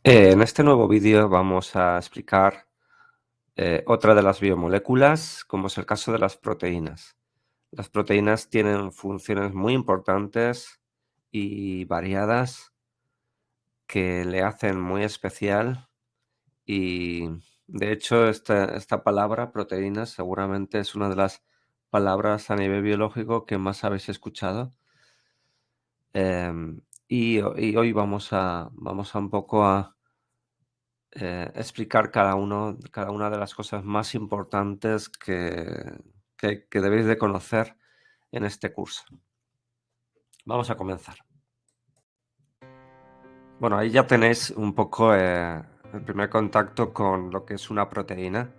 En este nuevo vídeo vamos a explicar otra de las biomoléculas, como es el caso de las proteínas. Las proteínas tienen funciones muy importantes y variadas que le hacen muy especial y, de hecho, esta palabra, proteínas, seguramente es una de las palabras a nivel biológico que más habéis escuchado. Y hoy vamos a un poco a explicar cada una de las cosas más importantes que debéis de conocer en este curso. Vamos a comenzar. Bueno, ahí ya tenéis un poco el primer contacto con lo que es una proteína.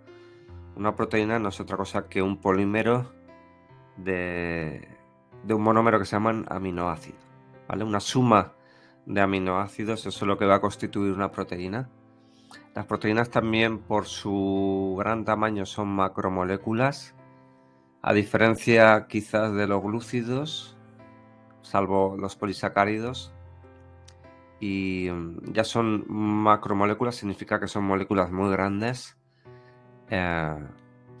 Una proteína no es otra cosa que un polímero de, de un monómero que se llaman aminoácidos, ¿vale? Una suma de aminoácidos, eso es lo que va a constituir una proteína. Las proteínas también, por su gran tamaño, son macromoléculas, a diferencia quizás de los glúcidos, salvo los polisacáridos, y ya son macromoléculas, significa que son moléculas muy grandes eh,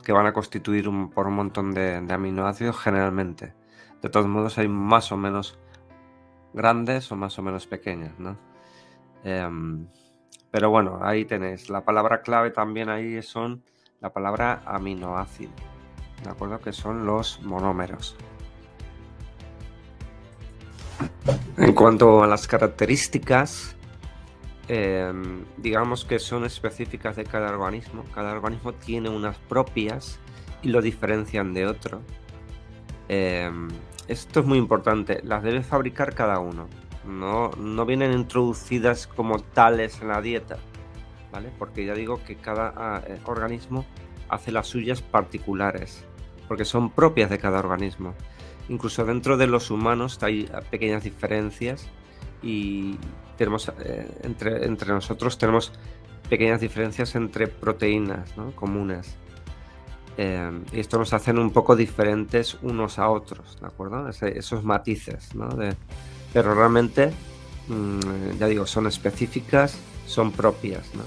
que van a constituir por un montón de aminoácidos generalmente. De todos modos, hay más o menos grandes o más o menos pequeñas, ¿no? Pero bueno, ahí tenéis. La palabra clave también ahí son la palabra aminoácido, ¿de acuerdo? Que son los monómeros. En cuanto a las características, digamos que son específicas de cada organismo. Cada organismo tiene unas propias y lo diferencian de otro. Esto es muy importante. Las debe fabricar cada uno. No vienen introducidas como tales en la dieta, ¿vale? Porque ya digo que cada organismo hace las suyas particulares, porque son propias de cada organismo. Incluso dentro de los humanos hay pequeñas diferencias y tenemos entre nosotros tenemos pequeñas diferencias entre proteínas, ¿no? Comunes. Y esto nos hacen un poco diferentes unos a otros, ¿de acuerdo? Esos matices, ¿no? Pero realmente, ya digo, son específicas, son propias, ¿no?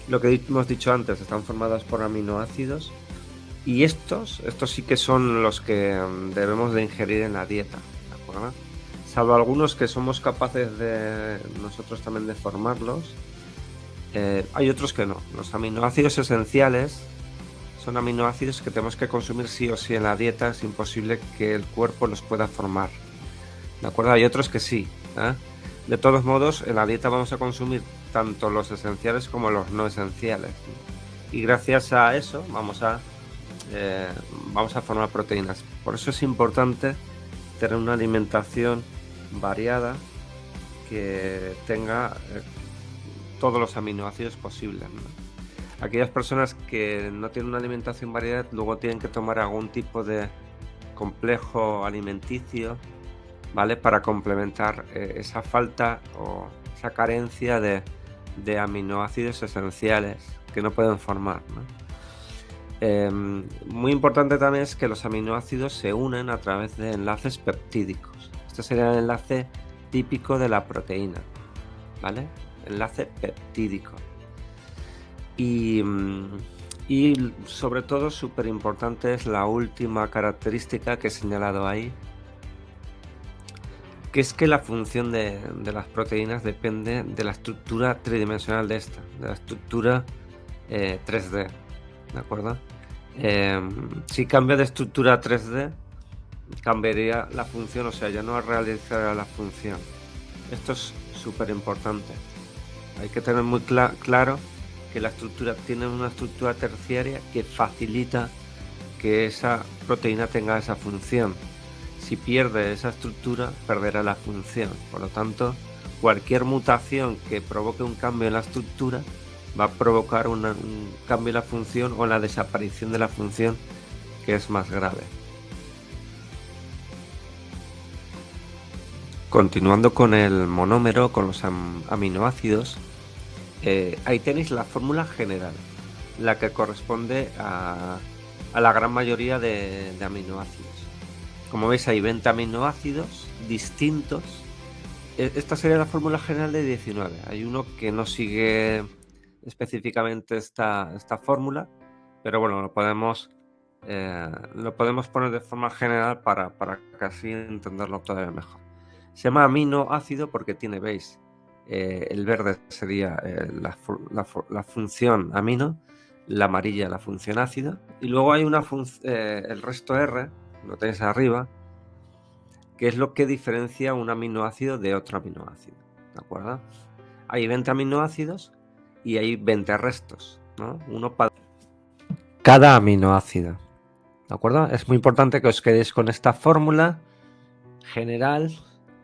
Lo que hemos dicho antes, están formadas por aminoácidos y estos sí que son los que debemos de ingerir en la dieta, ¿de acuerdo? Salvo algunos que somos capaces de nosotros también de formarlos, hay otros que no. Los aminoácidos esenciales son aminoácidos que tenemos que consumir sí o sí en la dieta, es imposible que el cuerpo los pueda formar, ¿de acuerdo? Hay otros que sí, ¿eh? De todos modos, en la dieta vamos a consumir tanto los esenciales como los no esenciales, ¿no? Y gracias a eso vamos a formar proteínas. Por eso es importante tener una alimentación variada que tenga todos los aminoácidos posibles, ¿no? Aquellas personas que no tienen una alimentación variada luego tienen que tomar algún tipo de complejo alimenticio, ¿vale? Para complementar esa falta o esa carencia de aminoácidos esenciales que no pueden formar, ¿no? Muy importante también es que los aminoácidos se unen a través de enlaces peptídicos. Este sería el enlace típico de la proteína, ¿vale? Enlace peptídico. Y sobre todo, súper importante es la última característica que he señalado ahí, que es que la función de las proteínas depende de la estructura tridimensional de la estructura 3D, ¿de acuerdo? Si cambia de estructura 3D, cambiaría la función, o sea, ya no realizaría la función. Esto es súper importante. Hay que tener muy claro que la estructura tiene una estructura terciaria que facilita que esa proteína tenga esa función. Si pierde esa estructura, perderá la función. Por lo tanto, cualquier mutación que provoque un cambio en la estructura va a provocar un cambio en la función o la desaparición de la función, que es más grave. Continuando con el monómero, con los aminoácidos, ahí tenéis la fórmula general, la que corresponde a la gran mayoría de aminoácidos. Como veis, hay 20 aminoácidos distintos Esta sería la fórmula general de 19. Hay uno que no sigue específicamente esta fórmula, pero bueno, lo podemos poner de forma general para casi entenderlo todavía mejor. Se llama aminoácido porque tiene, veis, el verde sería la función amino, la amarilla la función ácido, y luego hay el resto R, lo tenéis arriba, que es lo que diferencia un aminoácido de otro aminoácido, ¿de acuerdo? Hay 20 aminoácidos y hay 20 restos, ¿no? Uno para cada aminoácido, ¿de acuerdo? Es muy importante que os quedéis con esta fórmula general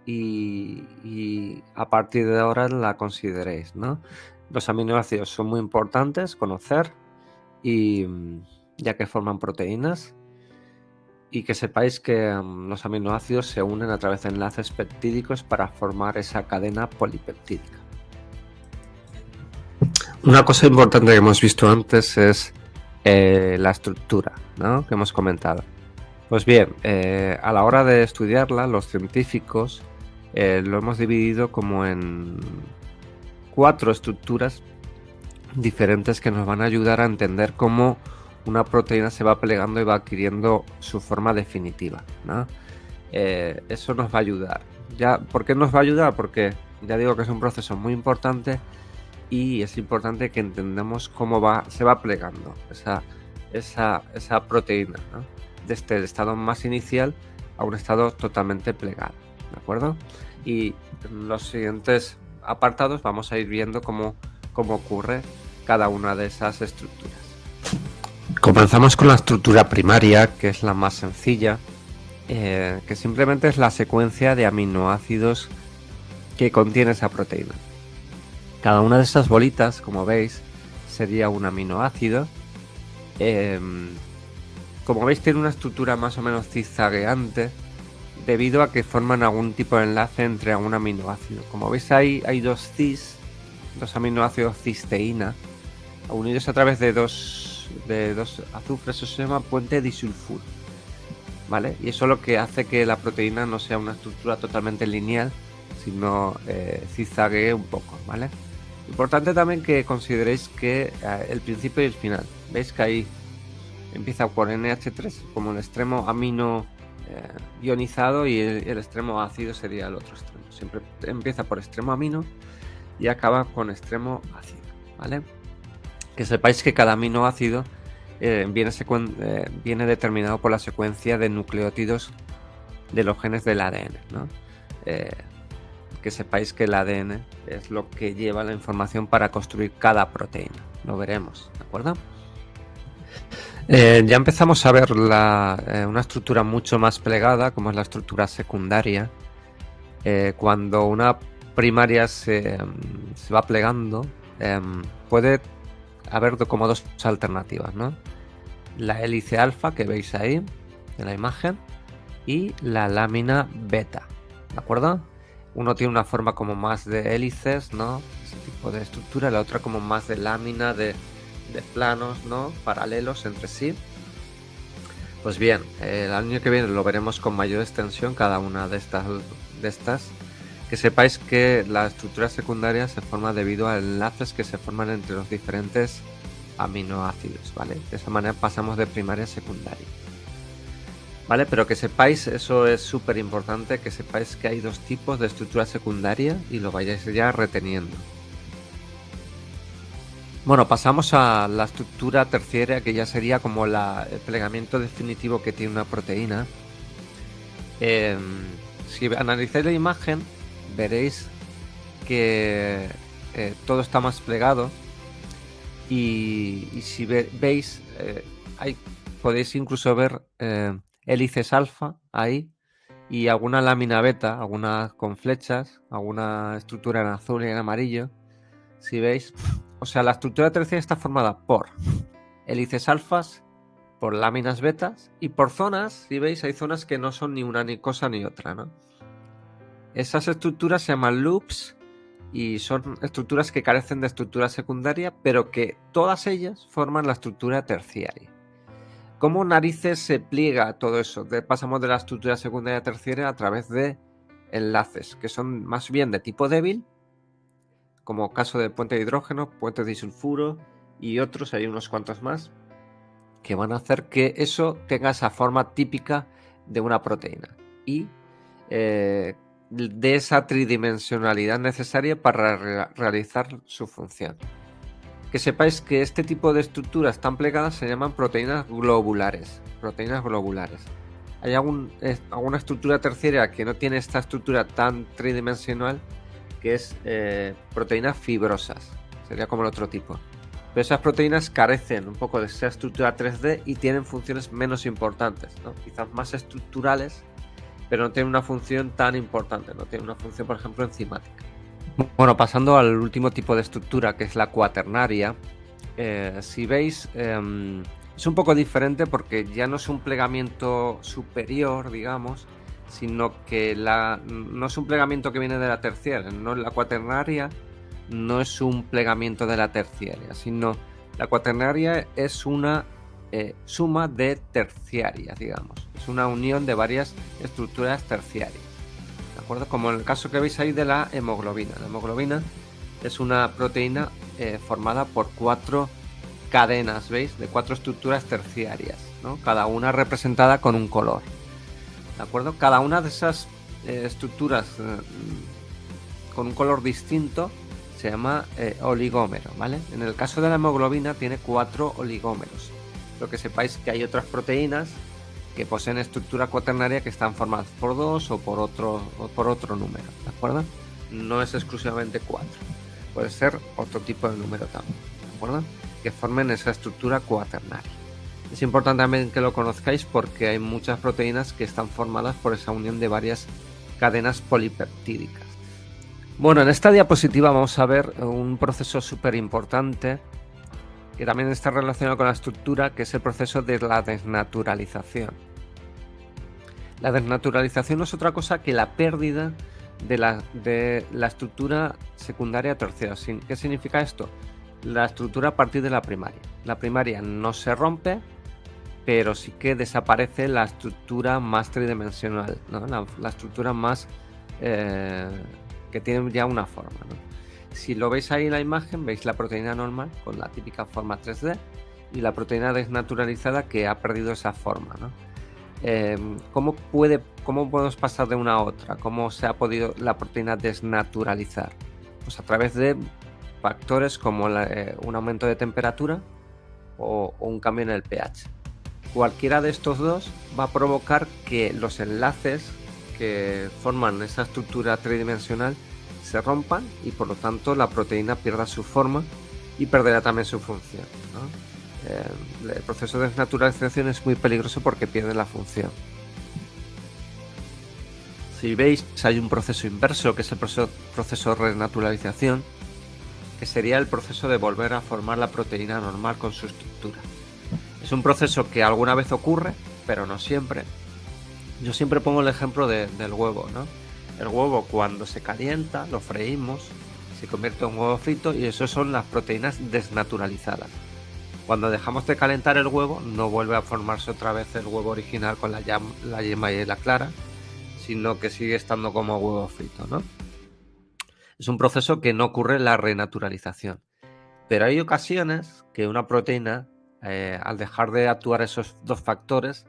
y a partir de ahora la consideréis, ¿no? Los aminoácidos son muy importantes conocer, y ya que forman proteínas, y que sepáis que los aminoácidos se unen a través de enlaces peptídicos para formar esa cadena polipeptídica. Una cosa importante que hemos visto antes es la estructura, ¿no?, que hemos comentado. Pues bien, a la hora de estudiarla, los científicos lo hemos dividido como en 4 estructuras diferentes que nos van a ayudar a entender cómo una proteína se va plegando y va adquiriendo su forma definitiva, ¿no? Eso nos va a ayudar. ¿Por qué nos va a ayudar? Porque ya digo que es un proceso muy importante y es importante que entendamos cómo se va plegando esa proteína, ¿no?, desde el estado más inicial a un estado totalmente plegado, ¿de acuerdo? Y en los siguientes apartados vamos a ir viendo cómo ocurre cada una de esas estructuras. Comenzamos con la estructura primaria, que es la más sencilla, que simplemente es la secuencia de aminoácidos que contiene esa proteína. Cada una de estas bolitas, como veis, sería un aminoácido. Como veis, tiene una estructura más o menos zigzagueante debido a que forman algún tipo de enlace entre algún aminoácido. Como veis, hay dos aminoácidos cisteína unidos a través de dos azufres. Eso se llama puente disulfuro, ¿vale? Y eso es lo que hace que la proteína no sea una estructura totalmente lineal, sino zigzaguee un poco, ¿vale? Importante también que consideréis que el principio y el final, veis que ahí empieza por NH3 como el extremo amino ionizado, y el extremo ácido sería el otro extremo. Siempre empieza por extremo amino y acaba con extremo ácido, ¿vale? Que sepáis que cada aminoácido viene determinado por la secuencia de nucleótidos de los genes del ADN, ¿no? Que sepáis que el ADN es lo que lleva la información para construir cada proteína. Lo veremos, ¿de acuerdo? Ya empezamos a ver una estructura mucho más plegada, como es la estructura secundaria. Cuando una primaria se va plegando, puede haber como dos alternativas, ¿no? La hélice alfa, que veis ahí en la imagen, y la lámina beta, ¿de acuerdo? Uno tiene una forma como más de hélices, ¿no?, ese tipo de estructura, la otra como más de lámina, de planos, ¿no?, paralelos entre sí. Pues bien, el año que viene lo veremos con mayor extensión cada una de estas. Que sepáis que la estructura secundaria se forma debido a enlaces que se forman entre los diferentes aminoácidos, ¿vale? De esa manera pasamos de primaria a secundaria, ¿vale? Pero que sepáis, eso es súper importante, que sepáis que hay dos tipos de estructura secundaria y lo vayáis ya reteniendo. Bueno, pasamos a la estructura terciaria, que ya sería como el plegamiento definitivo que tiene una proteína. Si analizáis la imagen, veréis que todo está más plegado, y si veis, podéis incluso ver hélices alfa ahí y alguna lámina beta, algunas con flechas, alguna estructura en azul y en amarillo. Si veis, o sea, la estructura terciaria está formada por hélices alfas, por láminas betas y por zonas. Si veis, hay zonas que no son ni una ni cosa ni otra, ¿no? Esas estructuras se llaman loops y son estructuras que carecen de estructura secundaria, pero que todas ellas forman la estructura terciaria. ¿Cómo narices se pliega todo eso? Pasamos de la estructura secundaria a terciaria a través de enlaces que son más bien de tipo débil, como caso del puente de hidrógeno, puente de disulfuro y otros, hay unos cuantos más, que van a hacer que eso tenga esa forma típica de una proteína y de esa tridimensionalidad necesaria para realizar su función. Que sepáis que este tipo de estructuras tan plegadas se llaman proteínas globulares. Hay alguna estructura terciaria que no tiene esta estructura tan tridimensional, que es proteínas fibrosas. Sería como el otro tipo. Pero esas proteínas carecen un poco de esa estructura 3D y tienen funciones menos importantes, ¿no? Quizás más estructurales, pero no tienen una función tan importante. No tienen una función, por ejemplo, enzimática. Bueno, pasando al último tipo de estructura, que es la cuaternaria. Si veis, es un poco diferente porque ya no es un plegamiento superior, digamos, sino que no es un plegamiento que viene de la terciaria, ¿no? La cuaternaria no es un plegamiento de la terciaria, sino la cuaternaria es una suma de terciarias, digamos. Es una unión de varias estructuras terciarias. ¿De acuerdo? Como en el caso que veis ahí de la hemoglobina. La hemoglobina es una proteína formada por 4 cadenas, ¿veis? De 4 estructuras terciarias, ¿no? Cada una representada con un color. ¿De acuerdo? Cada una de esas estructuras con un color distinto se llama oligómero, ¿vale? En el caso de la hemoglobina tiene 4 oligómeros. Lo que sepáis que hay otras proteínas que poseen estructura cuaternaria que están formadas por 2 o por otro número, ¿de acuerdo? No es exclusivamente 4, puede ser otro tipo de número también, ¿de acuerdo? Que formen esa estructura cuaternaria. Es importante también que lo conozcáis porque hay muchas proteínas que están formadas por esa unión de varias cadenas polipeptídicas. Bueno, en esta diapositiva vamos a ver un proceso súper importante que también está relacionado con la estructura, que es el proceso de la desnaturalización. La desnaturalización no es otra cosa que la pérdida de la estructura secundaria terciaria. ¿Qué significa esto? La estructura a partir de la primaria. La primaria no se rompe, pero sí que desaparece la estructura más tridimensional, ¿no? La estructura más que tiene ya una forma, ¿no? Si lo veis ahí en la imagen, veis la proteína normal con la típica forma 3D y la proteína desnaturalizada que ha perdido esa forma, ¿no? ¿Cómo podemos pasar de una a otra? ¿Cómo se ha podido la proteína desnaturalizar? Pues a través de factores como un aumento de temperatura o un cambio en el pH. Cualquiera de estos dos va a provocar que los enlaces que forman esa estructura tridimensional se rompan y por lo tanto la proteína pierda su forma y perderá también su función, ¿no? El proceso de desnaturalización es muy peligroso porque pierde la función. Si veis, hay un proceso inverso que es el proceso de renaturalización, que sería el proceso de volver a formar la proteína normal con su estructura. Es un proceso que alguna vez ocurre, pero no siempre. Yo siempre pongo el ejemplo del huevo, ¿no? El huevo, cuando se calienta, lo freímos, se convierte en un huevo frito y eso son las proteínas desnaturalizadas. Cuando dejamos de calentar el huevo, no vuelve a formarse otra vez el huevo original con la yema y la clara, sino que sigue estando como huevo frito, ¿no? Es un proceso que no ocurre en la renaturalización. Pero hay ocasiones que una proteína, al dejar de actuar esos dos factores,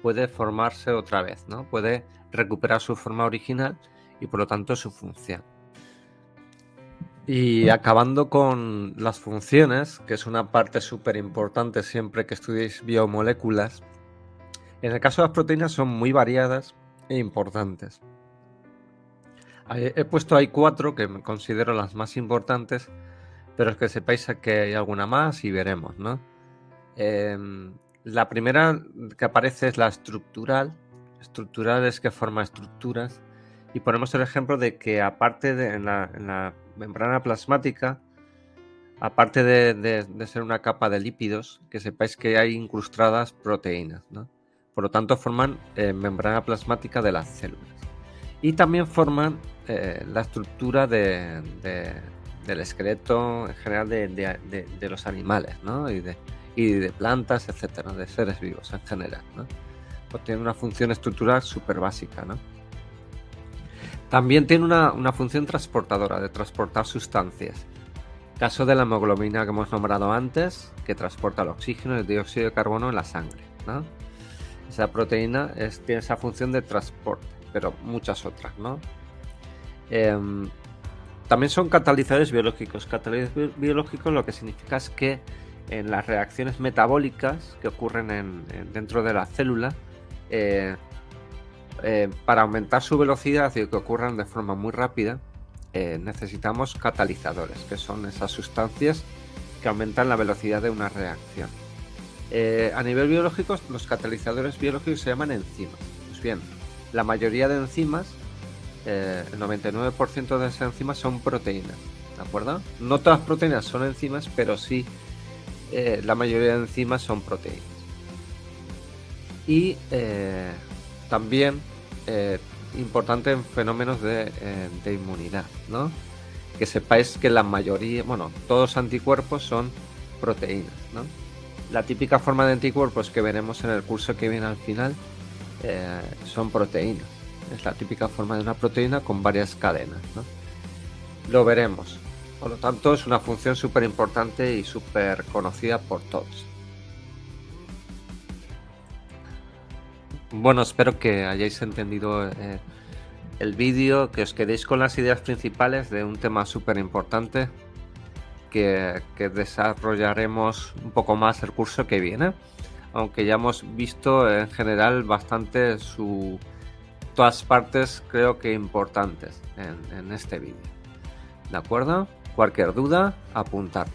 puede formarse otra vez, ¿no? Puede recuperar su forma original y por lo tanto su función. Y acabando con las funciones, que es una parte súper importante siempre que estudiéis biomoléculas, en el caso de las proteínas son muy variadas e importantes. He puesto ahí 4 que considero las más importantes, pero es que sepáis que hay alguna más y veremos, ¿no? La primera que aparece es la estructural. Estructural es que forma estructuras. Y ponemos el ejemplo de que aparte de en la membrana plasmática, aparte de ser una capa de lípidos, que sepáis que hay incrustadas proteínas, ¿no? Por lo tanto forman membrana plasmática de las células. Y también forman la estructura del esqueleto en general de los animales, ¿no? Y de plantas, etcétera, de seres vivos en general, ¿no? Pues tiene una función estructural súper básica, ¿no? También tiene una función transportadora, de transportar sustancias. Caso de la hemoglobina que hemos nombrado antes, que transporta el oxígeno y el dióxido de carbono en la sangre, ¿no? Esa proteína tiene esa función de transporte, pero muchas otras, ¿no? También son catalizadores biológicos. Catalizadores biológicos lo que significa es que en las reacciones metabólicas que ocurren dentro de la célula, para aumentar su velocidad y que ocurran de forma muy rápida, necesitamos catalizadores, que son esas sustancias que aumentan la velocidad de una reacción. A nivel biológico, los catalizadores biológicos se llaman enzimas. Pues bien, la mayoría de enzimas, el 99% de esas enzimas son proteínas, ¿de acuerdo? No todas las proteínas son enzimas, pero sí la mayoría de enzimas son proteínas. Y también importante en fenómenos de inmunidad, ¿no? Que sepáis que la mayoría, bueno, todos los anticuerpos son proteínas, ¿no? La típica forma de anticuerpos que veremos en el curso que viene al final son proteínas. Es la típica forma de una proteína con varias cadenas, ¿no? Lo veremos. Por lo tanto, es una función súper importante y súper conocida por todos. Bueno, espero que hayáis entendido el vídeo, que os quedéis con las ideas principales de un tema súper importante que desarrollaremos un poco más el curso que viene, aunque ya hemos visto en general bastante todas partes creo que importantes en este vídeo. ¿De acuerdo? Cualquier duda, apuntad.